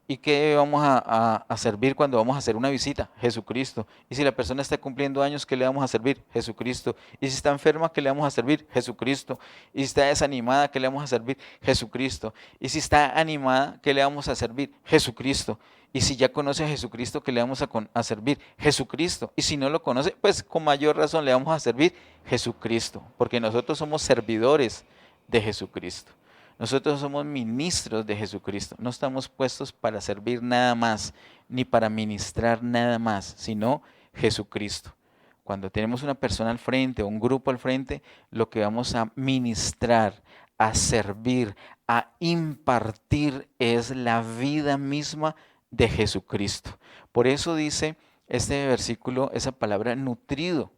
¿Y qué vamos a servir cuando vamos a hacer una visita? Jesucristo. Y si la persona está cumpliendo años, ¿qué le vamos a servir? Jesucristo. Y si está enferma, ¿qué le vamos a servir? Jesucristo. Y si está desanimada, ¿qué le vamos a servir? Jesucristo. Y si está animada, ¿qué le vamos a servir? Jesucristo. Y si ya conoce a Jesucristo, ¿qué le vamos a servir? Jesucristo. Y si no lo conoce, pues con mayor razón le vamos a servir Jesucristo. Porque nosotros somos servidores de Jesucristo. Nosotros somos ministros de Jesucristo. No estamos puestos para servir nada más, ni para ministrar nada más, sino Jesucristo. Cuando tenemos una persona al frente o un grupo al frente, lo que vamos a ministrar, a servir, a impartir es la vida misma de Jesucristo. Por eso dice este versículo, esa palabra nutrido.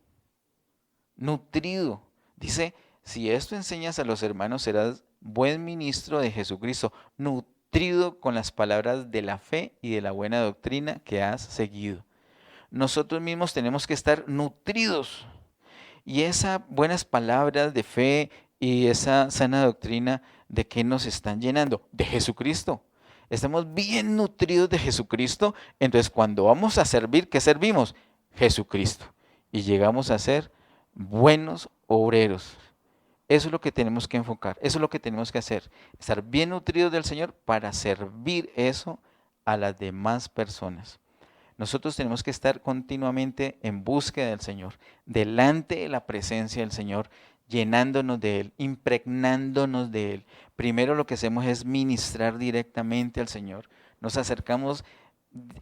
Nutrido. Dice, si esto enseñas a los hermanos, serás buen ministro de Jesucristo, nutrido con las palabras de la fe y de la buena doctrina que has seguido. Nosotros mismos tenemos que estar nutridos. Y esas buenas palabras de fe y esa sana doctrina, ¿de qué nos están llenando? De Jesucristo. Estamos bien nutridos de Jesucristo. Entonces, cuando vamos a servir, ¿qué servimos? Jesucristo. Y llegamos a ser buenos obreros. Eso es lo que tenemos que enfocar, eso es lo que tenemos que hacer, estar bien nutridos del Señor para servir eso a las demás personas. Nosotros tenemos que estar continuamente en búsqueda del Señor, delante de la presencia del Señor, llenándonos de Él, impregnándonos de Él. Primero lo que hacemos es ministrar directamente al Señor. Nos acercamos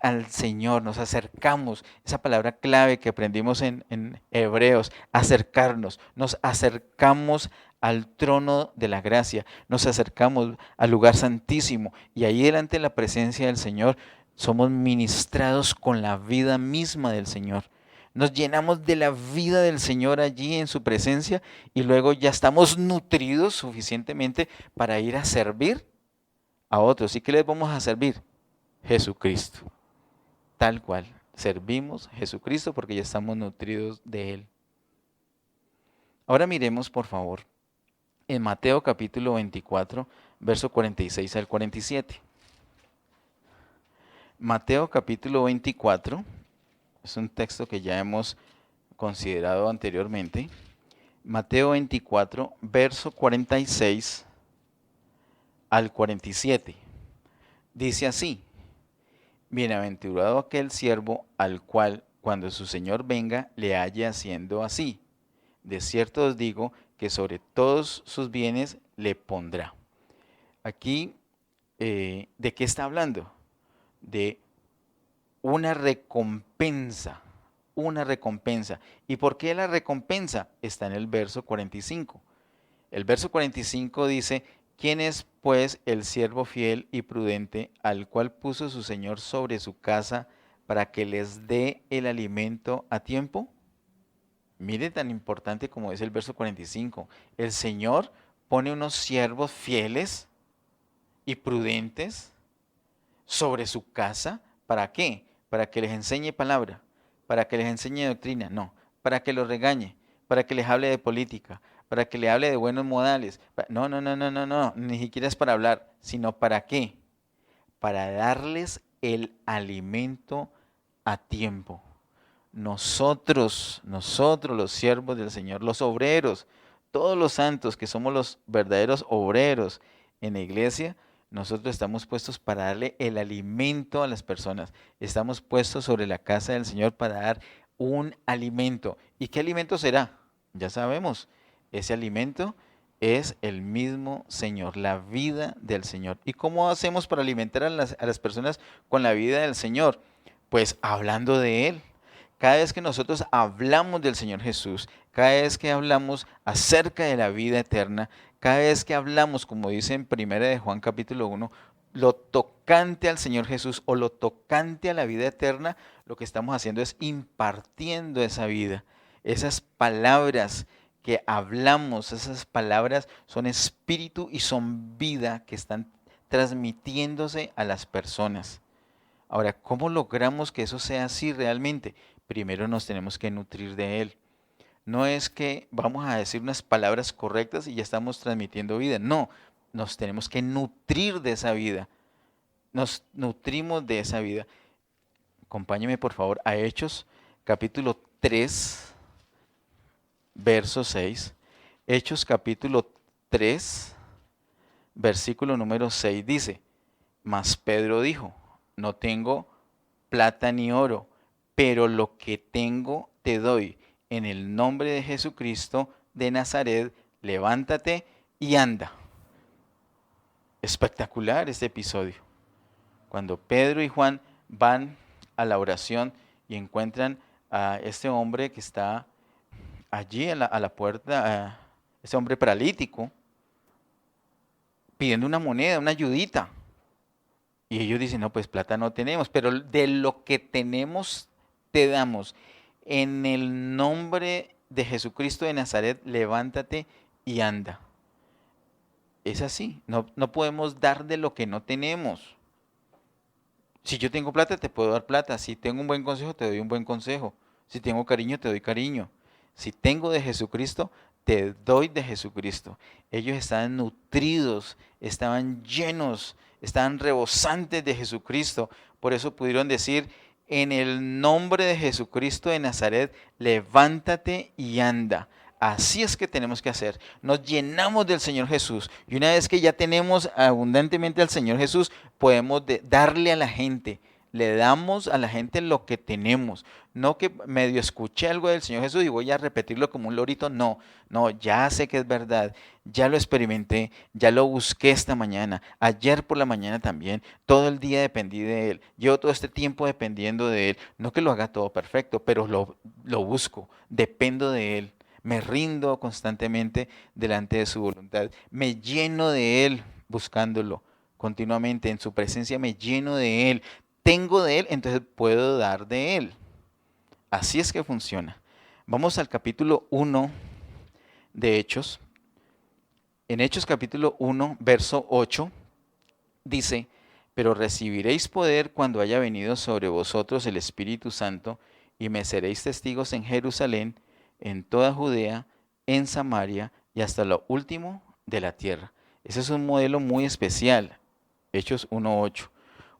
al Señor, nos acercamos, esa palabra clave que aprendimos en Hebreos, acercarnos, nos acercamos al trono de la gracia, nos acercamos al lugar santísimo y ahí delante de la presencia del Señor somos ministrados con la vida misma del Señor. Nos llenamos de la vida del Señor allí en su presencia y luego ya estamos nutridos suficientemente para ir a servir a otros. ¿Y qué les vamos a servir? Jesucristo. Tal cual. Servimos a Jesucristo porque ya estamos nutridos de Él. Ahora miremos, por favor, en Mateo capítulo 24, verso 46 al 47. Mateo capítulo 24 es un texto que ya hemos considerado anteriormente. Mateo 24, verso 46 al 47. Dice así: Bienaventurado aquel siervo al cual, cuando su señor venga, le halle haciendo así. De cierto os digo que sobre todos sus bienes le pondrá. Aquí, ¿de qué está hablando? De una recompensa, una recompensa. ¿Y por qué la recompensa? Está en el verso 45. El verso 45 dice: ¿Quién es pues el siervo fiel y prudente al cual puso su señor sobre su casa para que les dé el alimento a tiempo? Mire tan importante como es el verso 45. El Señor pone unos siervos fieles y prudentes sobre su casa. ¿Para qué? Para que les enseñe palabra, para que les enseñe doctrina, no, para que los regañe, para que les hable de política, para que le hable de buenos modales. No, no, no, no, no, no, ni siquiera es para hablar, sino para qué? Para darles el alimento a tiempo. Nosotros los siervos del Señor, los obreros, todos los santos que somos los verdaderos obreros en la iglesia, nosotros estamos puestos para darle el alimento a las personas. Estamos puestos sobre la casa del Señor para dar un alimento. ¿Y qué alimento será? Ya sabemos, ese alimento es el mismo Señor, la vida del Señor. ¿Y cómo hacemos para alimentar a las personas con la vida del Señor? Pues hablando de Él. Cada vez que nosotros hablamos del Señor Jesús, cada vez que hablamos acerca de la vida eterna, cada vez que hablamos, como dice en 1 de Juan capítulo 1, lo tocante al Señor Jesús o lo tocante a la vida eterna, lo que estamos haciendo es impartiendo esa vida. Esas palabras que hablamos, esas palabras son espíritu y son vida que están transmitiéndose a las personas. Ahora, ¿cómo logramos que eso sea así realmente? Primero nos tenemos que nutrir de Él. No es que vamos a decir unas palabras correctas y ya estamos transmitiendo vida. No, nos tenemos que nutrir de esa vida. Nos nutrimos de esa vida. Acompáñeme por favor a Hechos capítulo 3, verso 6. Hechos capítulo 3, versículo número 6 dice: Mas Pedro dijo: No tengo plata ni oro, pero lo que tengo te doy. En el nombre de Jesucristo de Nazaret, levántate y anda. Espectacular este episodio. Cuando Pedro y Juan van a la oración y encuentran a este hombre que está allí a la puerta, este hombre paralítico, pidiendo una moneda, una ayudita. Y ellos dicen: no, pues plata no tenemos, pero de lo que tenemos te damos. En el nombre de Jesucristo de Nazaret, levántate y anda. Es así, no podemos dar de lo que no tenemos. Si yo tengo plata, te puedo dar plata. Si tengo un buen consejo, te doy un buen consejo. Si tengo cariño, te doy cariño. Si tengo de Jesucristo, te doy de Jesucristo. Ellos estaban nutridos, estaban llenos, estaban rebosantes de Jesucristo. Por eso pudieron decir: en el nombre de Jesucristo de Nazaret, levántate y anda. Así es que tenemos que hacer. Nos llenamos del Señor Jesús. Y una vez que ya tenemos abundantemente al Señor Jesús, podemos darle a la gente Le damos a la gente lo que tenemos. No que medio escuché algo del Señor Jesús y voy a repetirlo como un lorito. No, no, ya sé que es verdad. Ya lo experimenté, ya lo busqué esta mañana. Ayer por la mañana también. Todo el día dependí de Él. Llevo todo este tiempo dependiendo de Él. No que lo haga todo perfecto, pero lo busco. Dependo de Él. Me rindo constantemente delante de su voluntad. Me lleno de Él buscándolo continuamente. En su presencia me lleno de Él. Tengo de Él, entonces puedo dar de Él. Así es que funciona. Vamos al capítulo 1 de Hechos. En Hechos capítulo 1, verso 8, dice, pero recibiréis poder cuando haya venido sobre vosotros el Espíritu Santo, y me seréis testigos en Jerusalén, en toda Judea, en Samaria y hasta lo último de la tierra. Ese es un modelo muy especial, Hechos 1:8.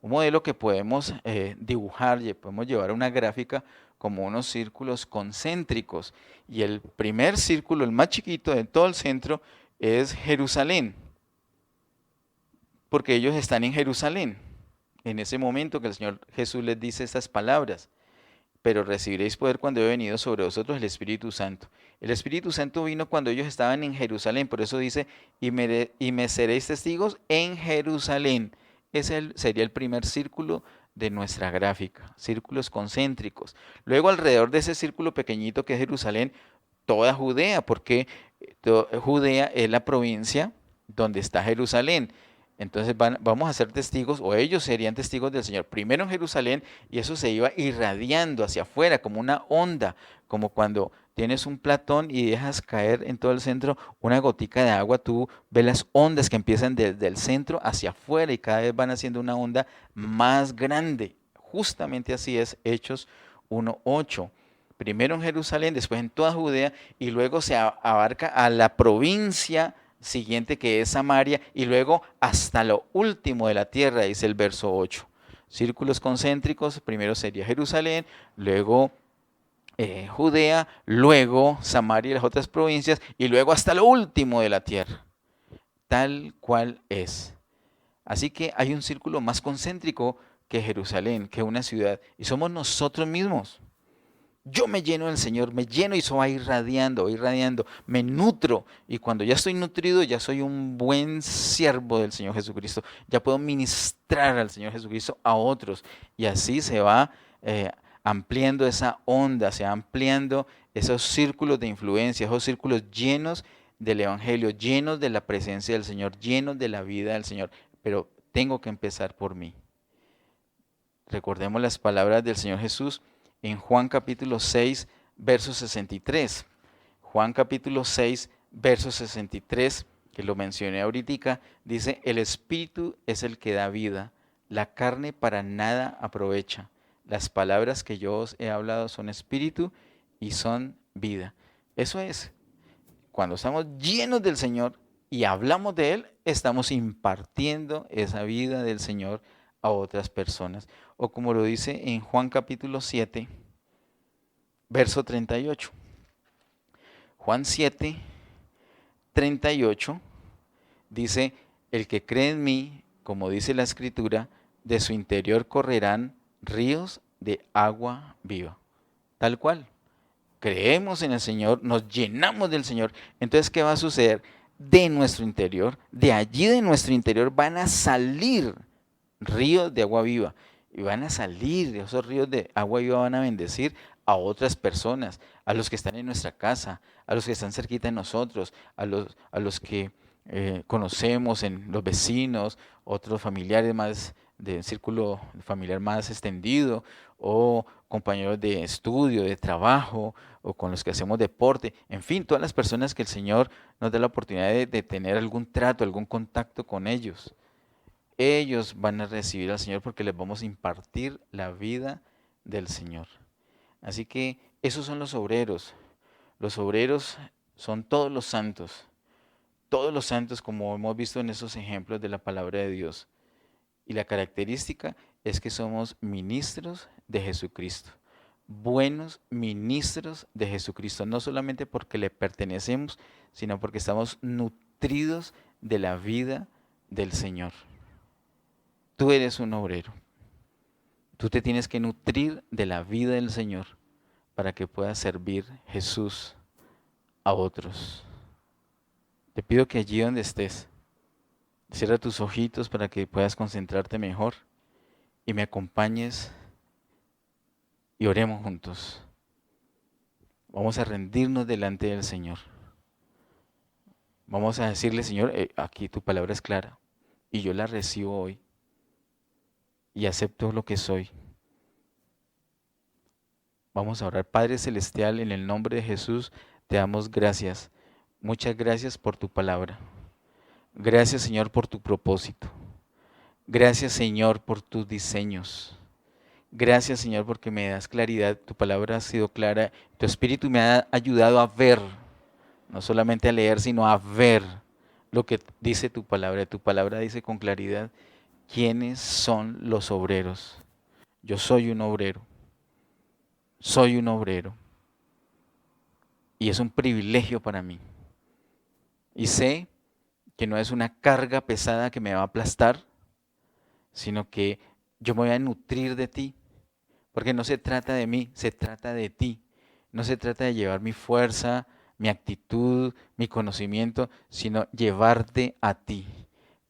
Un modelo que podemos dibujar, y podemos llevar a una gráfica como unos círculos concéntricos. Y el primer círculo, el más chiquito de todo el centro, es Jerusalén, porque ellos están en Jerusalén. En ese momento que el Señor Jesús les dice estas palabras, pero recibiréis poder cuando he venido sobre vosotros el Espíritu Santo. El Espíritu Santo vino cuando ellos estaban en Jerusalén, por eso dice, y me seréis testigos en Jerusalén. Ese sería el primer círculo de nuestra gráfica, círculos concéntricos. Luego alrededor de ese círculo pequeñito que es Jerusalén, toda Judea, porque Judea es la provincia donde está Jerusalén. Entonces vamos a ser testigos, o ellos serían testigos del Señor, primero en Jerusalén, y eso se iba irradiando hacia afuera como una onda, como cuando tienes un platón y dejas caer en todo el centro una gotica de agua, tú ves las ondas que empiezan desde el centro hacia afuera y cada vez van haciendo una onda más grande. Justamente así es Hechos 1:8. Primero en Jerusalén, después en toda Judea, y luego se abarca a la provincia siguiente que es Samaria, y luego hasta lo último de la tierra, dice el verso 8. Círculos concéntricos, primero sería Jerusalén, luego Judea, luego Samaria y las otras provincias, y luego hasta lo último de la tierra, tal cual es. Así que hay un círculo más concéntrico que Jerusalén, que una ciudad, y somos nosotros mismos. Yo me lleno del Señor, me lleno y eso va irradiando, me nutro. Y cuando ya estoy nutrido, ya soy un buen siervo del Señor Jesucristo. Ya puedo ministrar al Señor Jesucristo a otros. Y así se va ampliando esa onda, se va ampliando esos círculos de influencia, esos círculos llenos del Evangelio, llenos de la presencia del Señor, llenos de la vida del Señor. Pero tengo que empezar por mí. Recordemos las palabras del Señor Jesús en Juan capítulo 6, verso 63. Juan capítulo 6, verso 63, que lo mencioné ahorita, dice, el Espíritu es el que da vida, la carne para nada aprovecha. Las palabras que yo os he hablado son espíritu y son vida. Eso es, cuando estamos llenos del Señor y hablamos de Él, estamos impartiendo esa vida del Señor a otras personas. O como lo dice en Juan capítulo 7, verso 38. Juan 7, 38 dice, el que cree en mí, como dice la Escritura, de su interior correrán ríos de agua viva. Tal cual. Creemos en el Señor, nos llenamos del Señor. Entonces, ¿qué va a suceder? De nuestro interior, de allí de nuestro interior van a salir ríos de agua viva. Y van a salir de esos ríos de agua viva, van a bendecir a otras personas, a los que están en nuestra casa, a los que están cerquita de nosotros, a los que conocemos, en los vecinos, otros familiares más de un círculo familiar más extendido, o compañeros de estudio, de trabajo, o con los que hacemos deporte, en fin, todas las personas que el Señor nos da la oportunidad de tener algún trato, algún contacto con ellos. Ellos van a recibir al Señor porque les vamos a impartir la vida del Señor. Así que esos son los obreros. Los obreros son todos los santos como hemos visto en esos ejemplos de la palabra de Dios. Y la característica es que somos ministros de Jesucristo. Buenos ministros de Jesucristo, no solamente porque le pertenecemos, sino porque estamos nutridos de la vida del Señor. Tú eres un obrero. Tú te tienes que nutrir de la vida del Señor para que puedas servir Jesús a otros. Te pido que allí donde estés, cierra tus ojitos para que puedas concentrarte mejor y me acompañes y oremos juntos. Vamos a rendirnos delante del Señor. Vamos a decirle, Señor, aquí tu palabra es clara y yo la recibo hoy y acepto lo que soy. Vamos a orar. Padre Celestial, en el nombre de Jesús, te damos gracias. Muchas gracias por tu palabra. Gracias, Señor, por tu propósito. Gracias, Señor, por tus diseños. Gracias, Señor, porque me das claridad. Tu palabra ha sido clara. Tu espíritu me ha ayudado a ver, no solamente a leer, sino a ver lo que dice tu palabra. Tu palabra dice con claridad quiénes son los obreros. Yo soy un obrero. Soy un obrero. Y es un privilegio para mí. Y sé que no es una carga pesada que me va a aplastar, sino que yo me voy a nutrir de ti. Porque no se trata de mí, se trata de ti. No se trata de llevar mi fuerza, mi actitud, mi conocimiento, sino llevarte a ti.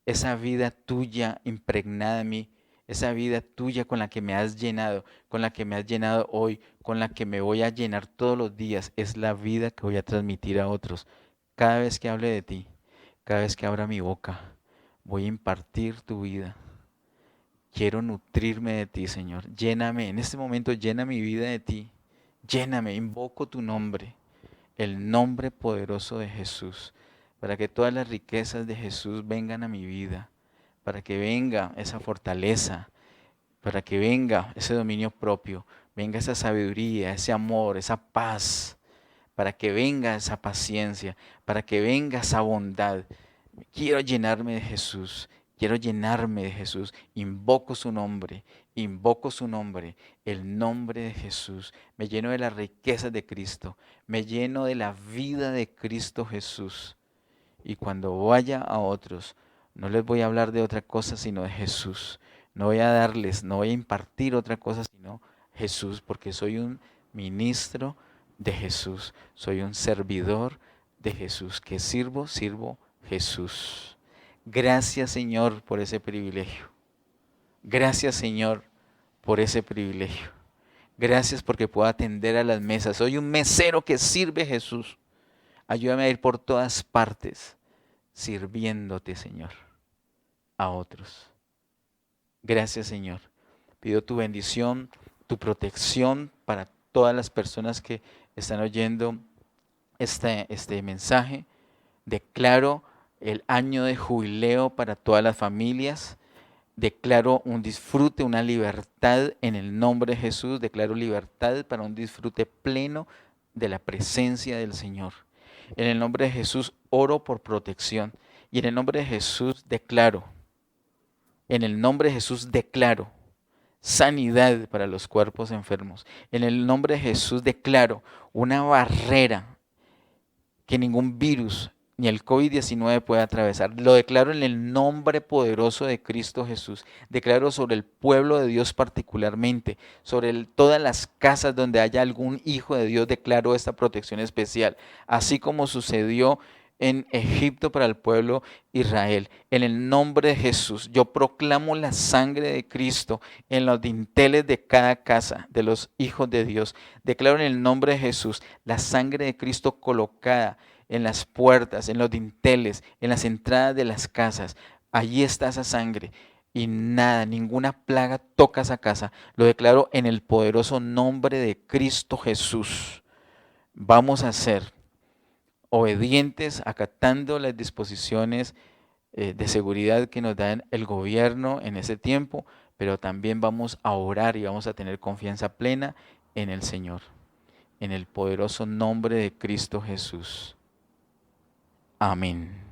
Esa vida tuya impregnada en mí, esa vida tuya con la que me has llenado, con la que me has llenado hoy, con la que me voy a llenar todos los días, es la vida que voy a transmitir a otros. Cada vez que hable de ti, cada vez que abra mi boca, voy a impartir tu vida. Quiero nutrirme de ti, Señor. Lléname, en este momento llena mi vida de ti. Lléname, invoco tu nombre, el nombre poderoso de Jesús, para que todas las riquezas de Jesús vengan a mi vida, para que venga esa fortaleza, para que venga ese dominio propio, venga esa sabiduría, ese amor, esa paz, para que venga esa paciencia, para que venga esa bondad. Quiero llenarme de Jesús, quiero llenarme de Jesús. Invoco su nombre, el nombre de Jesús. Me lleno de las riquezas de Cristo, me lleno de la vida de Cristo Jesús. Y cuando vaya a otros, no les voy a hablar de otra cosa sino de Jesús. No voy a darles, no voy a impartir otra cosa sino Jesús, porque soy un ministro de Jesús, soy un servidor de Jesús, que sirvo Jesús. Gracias, Señor, por ese privilegio. Gracias, Señor, por ese privilegio. Gracias porque puedo atender a las mesas. Soy un mesero que sirve Jesús. Ayúdame a ir por todas partes sirviéndote, Señor, a otros. Gracias, Señor. Pido tu bendición, tu protección para todas las personas que están oyendo este mensaje. Declaro el año de jubileo para todas las familias. Declaro un disfrute, una libertad en el nombre de Jesús. Declaro libertad para un disfrute pleno de la presencia del Señor. En el nombre de Jesús oro por protección. Y en el nombre de Jesús declaro, sanidad para los cuerpos enfermos. En el nombre de Jesús declaro una barrera que ningún virus ni el COVID-19 puede atravesar. Lo declaro en el nombre poderoso de Cristo Jesús. Declaro sobre el pueblo de Dios particularmente, sobre todas las casas donde haya algún hijo de Dios, declaro esta protección especial, así como sucedió en Egipto para el pueblo Israel. En el nombre de Jesús, yo proclamo la sangre de Cristo en los dinteles de cada casa de los hijos de Dios. Declaro en el nombre de Jesús la sangre de Cristo colocada en las puertas, en los dinteles, en las entradas de las casas. Allí está esa sangre. Y nada, ninguna plaga toca esa casa. Lo declaro en el poderoso nombre de Cristo Jesús. Vamos a ser obedientes, acatando las disposiciones de seguridad que nos da el gobierno en ese tiempo, pero también vamos a orar y vamos a tener confianza plena en el Señor, en el poderoso nombre de Cristo Jesús. Amén.